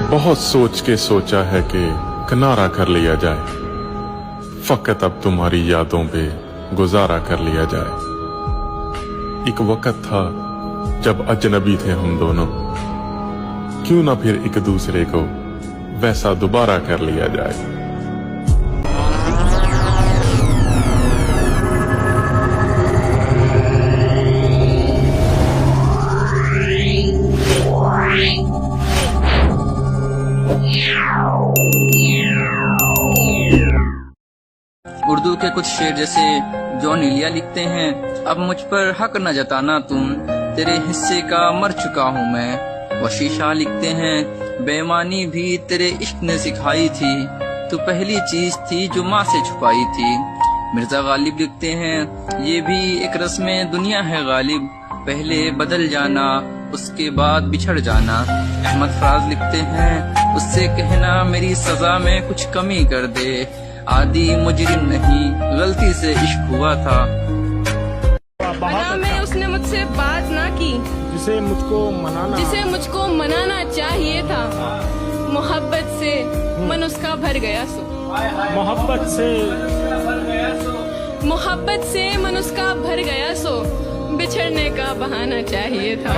बहुत सोच के सोचा है कि किनारा कर लिया जाए, फकत अब तुम्हारी यादों पे गुजारा कर लिया जाए। एक वक्त था जब अजनबी थे हम दोनों, क्यों ना फिर एक दूसरे को वैसा दोबारा कर लिया जाए। उर्दू के कुछ शेर जैसे जॉन इलिया लिखते हैं, अब मुझ पर हक न जताना तुम, तेरे हिस्से का मर चुका हूँ मैं। वशी शाह लिखते हैं, बेईमानी भी तेरे इश्क ने सिखाई थी, तू पहली चीज थी जो माँ से छुपाई थी। मिर्जा गालिब लिखते हैं, ये भी एक रस्म दुनिया है गालिब, पहले बदल जाना उसके बाद बिछड़ जाना। अहमद फराज लिखते हैं, उससे कहना मेरी सजा में कुछ कमी कर दे, आदि मुजरिम नहीं गलती से इश्क हुआ था। में उसने मुझसे बात ना की जिसे मुझको मनाना चाहिए था। मोहब्बत से मन उसका भर गया सो, मोहब्बत से मन उसका भर गया सो, बिछड़ने का बहाना चाहिए था।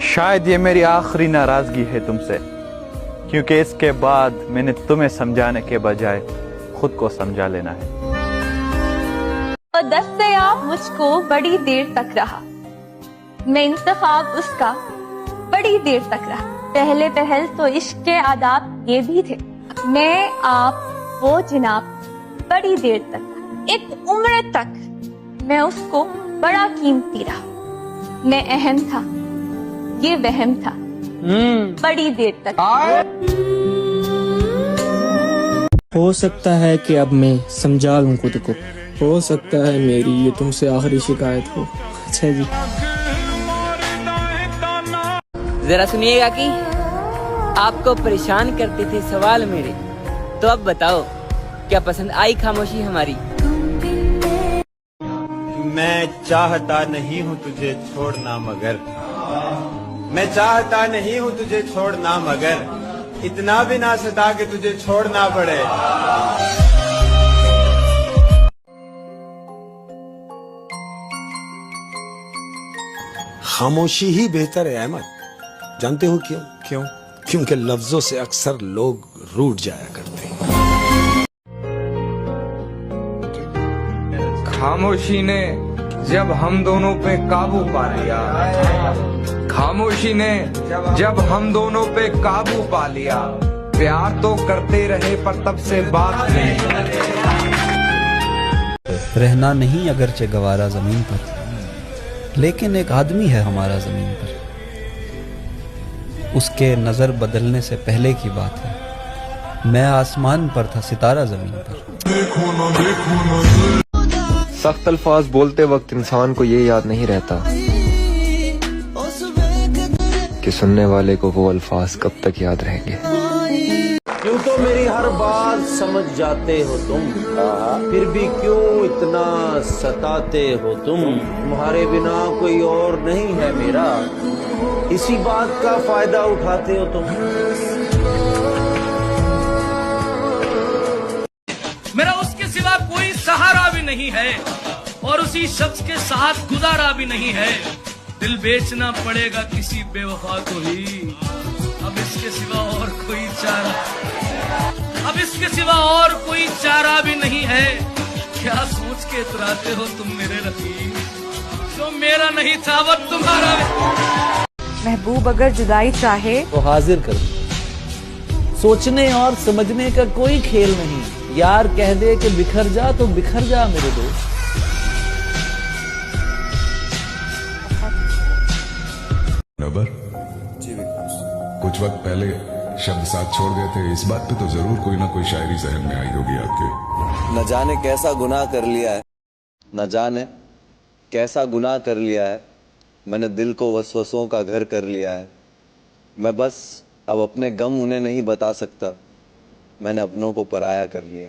शायद ये मेरी आखिरी नाराजगी है तुमसे, क्योंकि इसके बाद मैंने तुम्हें समझाने के बजाय खुद को समझा लेना है। और दस्तयाब मुझको बड़ी देर तक रहा, मैं इंतखाब उसका बड़ी देर तक रहा। पहले पहल तो इश्क के आदाब ये भी थे, मैं आप वो जनाब बड़ी देर तक, एक उम्र तक मैं उसको बड़ा कीमती रहा। मैं अहम था, ये वहम था, बड़ी देर तक। हो सकता है कि अब मैं समझा लूं खुद को, हो सकता है मेरी ये तुमसे आखिरी शिकायत हो। अच्छा जी, जरा सुनिएगा कि आपको परेशान करते थे सवाल मेरे, तो अब बताओ क्या पसंद आई खामोशी हमारी। मैं चाहता नहीं हूँ तुझे छोड़ना मगर, मैं चाहता नहीं हूँ तुझे छोड़ना मगर, इतना भी ना सता कि तुझे छोड़ना पड़े। खामोशी ही बेहतर है अहमद, जानते हो क्यों? क्योंकि लफ्जों से अक्सर लोग रूठ जाया करते हैं। खामोशी ने जब हम दोनों पे काबू पा लिया, खामोशी ने जब हम दोनों पे काबू पा लिया, प्यार तो करते रहे पर तब से बात नहीं। रहना नहीं अगरचे गवारा जमीन पर, लेकिन एक आदमी है हमारा जमीन पर, उसके नजर बदलने से पहले की बात है, मैं आसमान पर था सितारा जमीन पर। सख्त अल्फाज बोलते वक्त इंसान को ये याद नहीं रहता कि सुनने वाले को वो अल्फाज कब तक याद रहेंगे। क्यों तो मेरी हर बात समझ जाते हो तुम, फिर भी क्यों इतना सताते हो तुम। तुम्हारे बिना कोई और नहीं है मेरा, इसी बात का फायदा उठाते हो तुम। मेरा उसके सिवा कोई सहारा भी नहीं है, और उसी शख्स के साथ गुजारा भी नहीं है। दिल बेचना पड़ेगा किसी बेवफा को ही, अब इसके सिवा और कोई चारा, अब इसके सिवा और कोई चारा भी नहीं है। क्या सोच के इतराते हो तुम मेरे रफीक, जो मेरा नहीं था वो तुम्हारा। महबूब अगर जुदाई चाहे तो हाजिर कर दो, सोचने और समझने का कोई खेल नहीं। यार कह दे कि बिखर जा तो बिखर जा मेरे दोस्त। नबर जी, कुछ वक्त पहले शब्द साथ छोड़ गए थे, इस बात पे तो जरूर कोई ना कोई शायरी जहन में आई होगी आपके। न जाने कैसा गुनाह कर लिया है, न जाने कैसा गुनाह कर लिया है, मैंने दिल को वसवसों का घर कर लिया है। मैं बस अब अपने गम उन्हें नहीं बता सकता, मैंने अपनों को पराया कर लिया।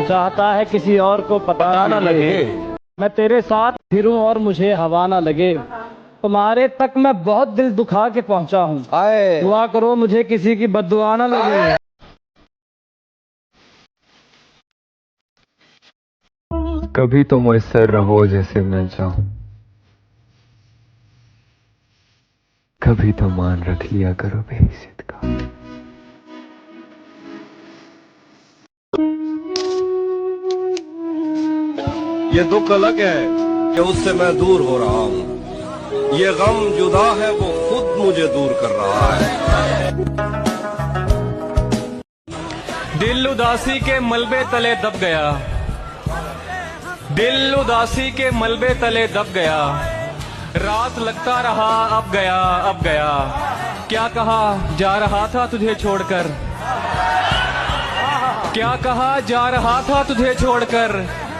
चाहता है किसी और को पता ना लगे, मैं तेरे साथ फिरूं और मुझे हवा ना लगे। तुम्हारे तक मैं बहुत दिल दुखा के पहुंचा हूँ, दुआ करो मुझे किसी की बद्दुआ ना लगे। कभी तो मुयस्सर रहो जैसे मैं चाहूं, कभी तो मान रख लिया करो बेइज्जत का। ये दुख अलग है कि उससे मैं दूर हो रहा हूँ, ये गम जुदा है वो खुद मुझे दूर कर रहा है। दिल उदासी के मलबे तले दब गया, दिल उदासी के मलबे तले दब गया, रात लगता रहा अब गया अब गया। क्या कहा जा रहा था तुझे छोड़कर, क्या कहा जा रहा था तुझे छोड़कर,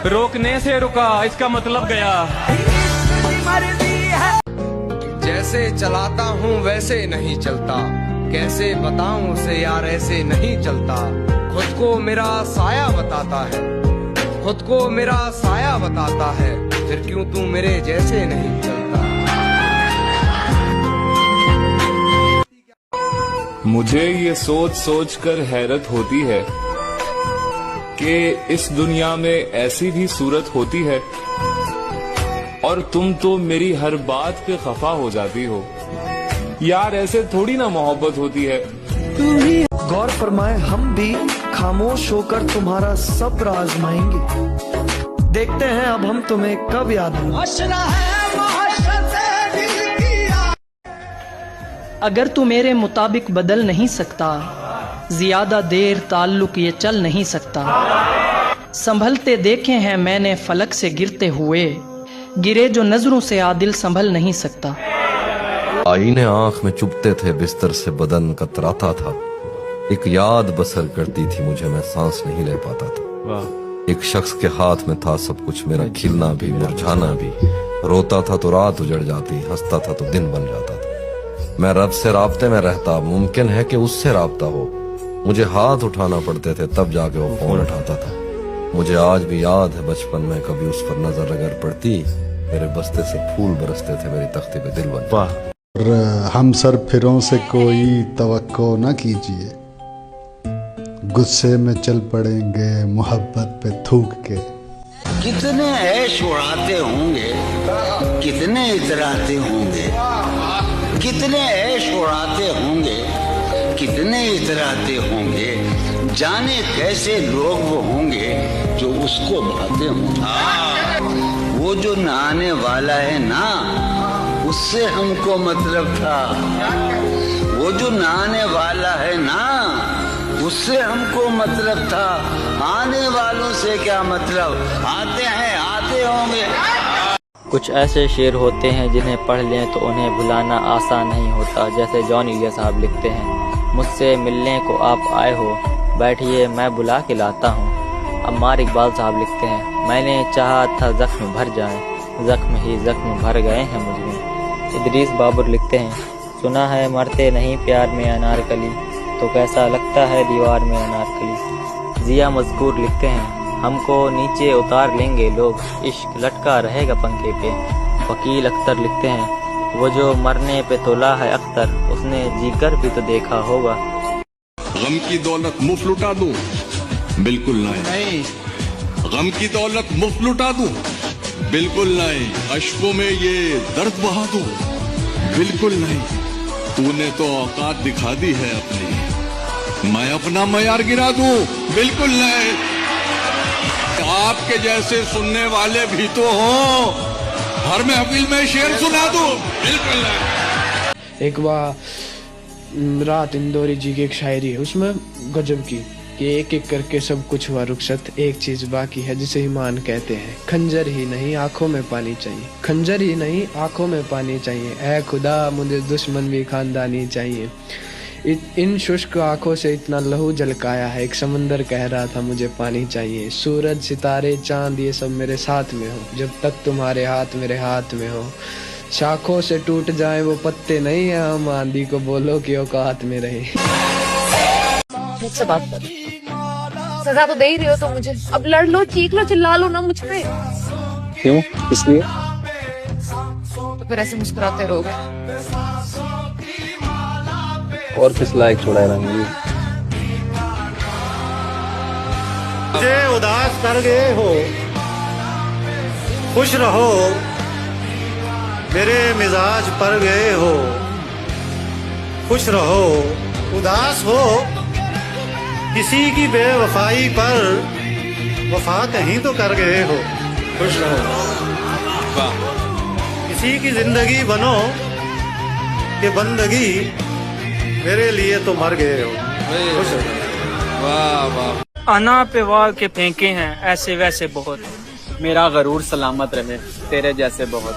रोकने से रुका इसका मतलब गया। जैसे चलाता हूँ वैसे नहीं चलता, कैसे बताऊं उसे यार ऐसे नहीं चलता। खुद को मेरा साया बताता है, खुद को मेरा साया बताता है, फिर क्यों तू मेरे जैसे नहीं चलता। मुझे ये सोच सोच कर हैरत होती है कि इस दुनिया में ऐसी भी सूरत होती है, और तुम तो मेरी हर बात पे खफा हो जाती हो। यार ऐसे थोड़ी ना मोहब्बत होती है। गौर फरमाए हम भी खामोश होकर तुम्हारा सब्र आजमाएंगे, देखते हैं अब हम तुम्हें कब याद आएंगे। अगर तू मेरे मुताबिक बदल नहीं सकता, ज्यादा देर ताल्लुक ये चल नहीं सकता। संभलते देखे हैं मैंने फलक से गिरते हुए, गिरे जो नजरों से आदिल संभल नहीं सकता। आईने आंख में चुभते थे, बिस्तर से बदन कतराता था। एक याद बसर करती थी मुझे, मैं सांस नहीं ले पाता था। एक शख्स के हाथ में था सब कुछ, मेरा खिलना भी मुरझाना भी। रोता था तो रात उजड़ जाती, हंसता था तो दिन बन जाता था। मैं रब से राब्ते में रहता, मुमकिन है कि उससे राब्ता हो। मुझे हाथ उठाना पड़ते थे तब जाके वो फोन उठाता था। मुझे आज भी याद है बचपन में कभी उस पर नजर अगर पड़ती, मेरे बस्ते से फूल बरसते थे, मेरी तख्ती पे दिल बनता। और हम सर फिरों से कोई तवक्को न कीजिए, गुस्से में चल पड़ेंगे मोहब्बत पे थूक के। कितने ऐश उड़ाते होंगे, कितने इतराते होंगे, कितने ऐश उड़ाते होंगे, कितने इतराते होंगे। जाने कैसे लोग वो होंगे जो उसको भाते होंगे। वो जो नहाने वाला है ना, उससे हमको मतलब था। वो जो नहाने वाला है ना, उससे हमको मतलब था। आने वालों से क्या मतलब, आते हैं आते होंगे। कुछ ऐसे शेर होते हैं जिन्हें पढ़ लें तो उन्हें भुलाना आसान नहीं होता। जैसे जॉन इलिया साहब लिखते हैं, मुझसे मिलने को आप आए हो, बैठिए मैं बुला के लाता हूँ। अम्मार इकबाल साहब लिखते हैं, मैंने चाहा था जख्म भर जाए, जख्म ही जख्म भर गए हैं मुझ में। इदरीस बाबर लिखते हैं, सुना है मरते नहीं प्यार में अनारकली, तो कैसा लगता है दीवार में अनारकली। जिया मज़कूर लिखते हैं, हमको नीचे उतार लेंगे लोग, इश्क लटका रहेगा पंखे पे। वकील अख्तर लिखते हैं, वो जो मरने पे तोला है अख्तर, उसने जीकर भी तो देखा होगा। गम की दौलत मुफ्त लुटा दूं? बिल्कुल नहीं। गम की दौलत मुफ्त लुटा दूं? बिल्कुल नहीं। अश्कों में ये दर्द बहा दूं? बिल्कुल नहीं। तूने तो औकात दिखा दी है अपनी, मैं अपना मयार गिरा दूं? बिल्कुल नहीं। आपके जैसे सुनने वाले भी तो हों, हर महफिल में शेर सुना दूं? बिल्कुल नहीं। एक बार रात इंदौरी जी की एक शायरी है, उसमें गजब की कि एक एक करके सब कुछ हुआ रुखसत, एक चीज बाकी है जिसे ईमान कहते हैं। खंजर ही नहीं आंखों में पानी चाहिए, खंजर ही नहीं आंखों में पानी चाहिए। ऐ खुदा मुझे दुश्मन भी खानदानी चाहिए। इन शुष्क आंखों से इतना लहू झलकाया है, एक समंदर कह रहा था मुझे पानी चाहिए। सूरज सितारे चांद ये सब मेरे साथ में हो, जब तक तुम्हारे हाथ मेरे हाथ में हो। शाखों से टूट जाए वो पत्ते नहीं है, हम आंधी को बोलो कि औकात में रहे। मुझसे बात कर, सजा तो दे ही रहे हो तो मुझे, अब लड़ लो, चीख लो, चिल्ला लो ना मुझ पे। क्यों, इसलिए? तो फिर ऐसे मुस्कुराते रहोगे। और किस लायक छोड़ा है रंगी? मुझे उदास कर गए हो, खुश रहो, मेरे मिजाज पर गए हो। खुश रहो, उदास हो, किसी की बेवफाई पर वफा कहीं तो कर गए हो। खुश रहो, किसी की जिंदगी बनो कि बंदगी मेरे लिए तो मर गए हो। खुश रहो। वाह वाह। अना पे वार के फेंके हैं ऐसे वैसे बहुत, मेरा गरूर सलामत रहे तेरे जैसे बहुत।